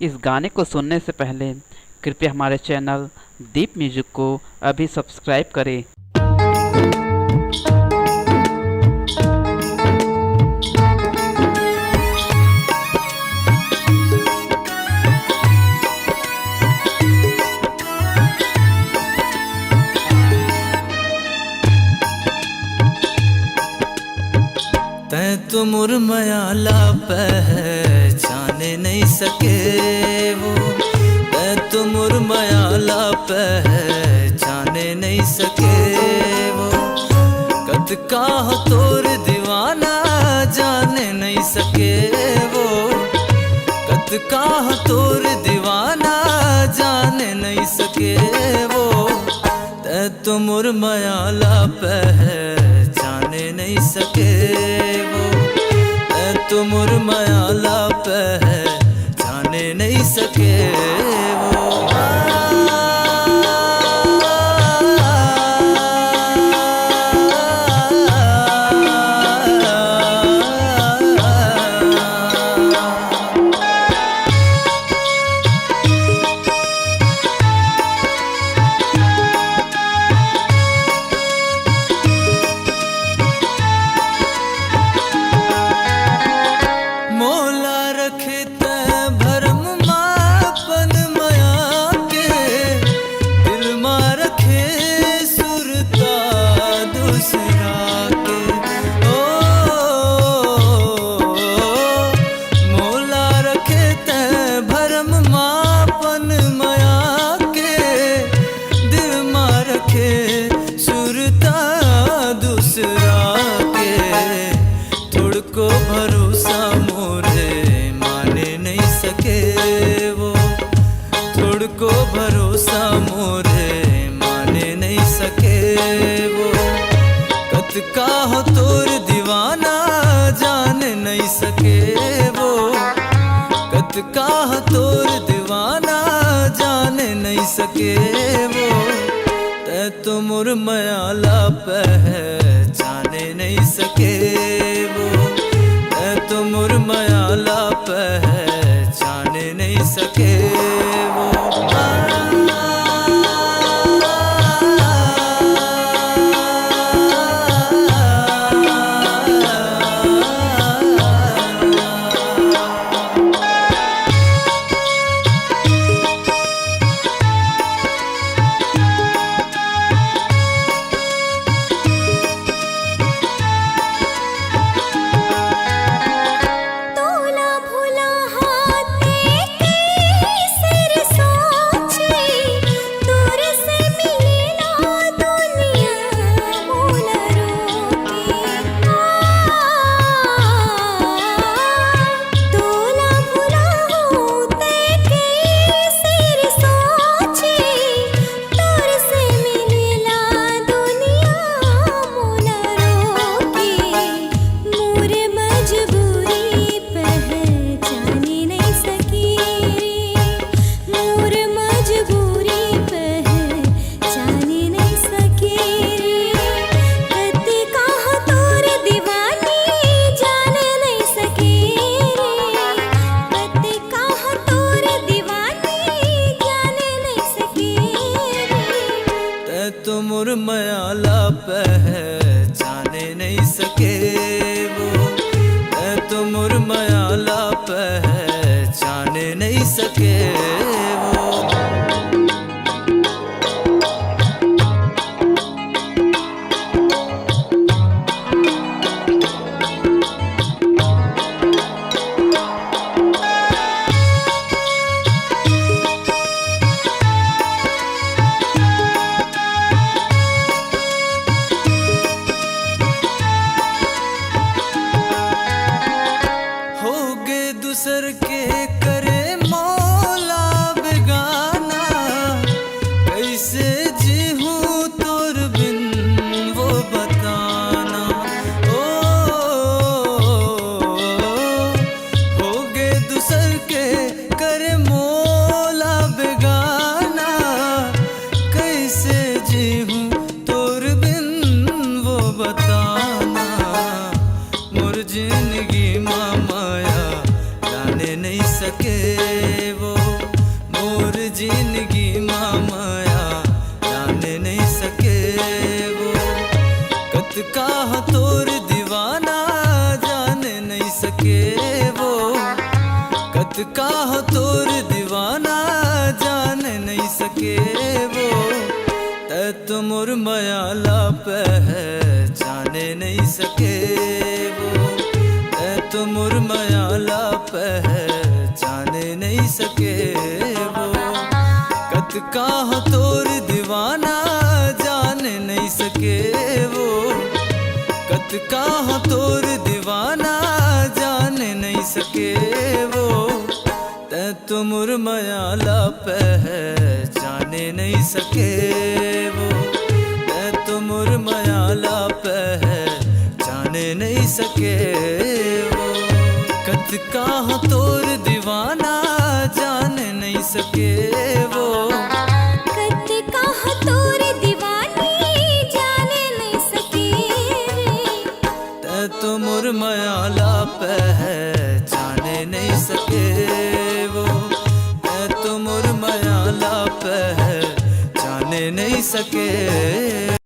इस गाने को सुनने से पहले कृपया हमारे चैनल दीप म्यूजिक को अभी सब्सक्राइब करें। तै तो मुरमयाला पहचाने नहीं सके वो, तै तो मुरमयाला पहचाने नहीं सके वो। कद का हो तोर दीवाना जाने नहीं सके वो, कद का हो तोर दीवाना जाने नहीं सके वो। तै तो मुरमयाला पहचाने नहीं सके वो, तै तो मुरमयाला पहचाने नहीं सके वो। को भरोसा मोरे माने नहीं सके वो, थोड़ को भरोसा मोरे माने नहीं सके वो। कत का हो तोर दीवाना जान नहीं सके वो, कत का हो तोर दीवाना जान नहीं सके वो। तै तो मुरमयाला पहचाने नहीं सके वो, तो मुरमयाला पहचाने नहीं सके वो। हो तोर दीवाना जान नहीं सके वो, तै तो मोर मयाला पहचाने नहीं सके वो, तै तो मोर मयाला पहचाने नहीं सके वो। कत का हो तोर दीवाना जान नहीं सके वो, कत का हो तोर दीवाना जान नहीं सके वो, तै तो मोर मयाला पहचाने नहीं सके वो, तै तो मोर मयाला पहचाने नहीं सके वो। कत का हो तोर दीवाना जान नहीं सके वो, कत का हो तोर दीवानी जाने नहीं सके रे, तै तो मोर मयाला पहचाने नहीं सके वो, तै तो मोर मयाला पहचाने नहीं सके।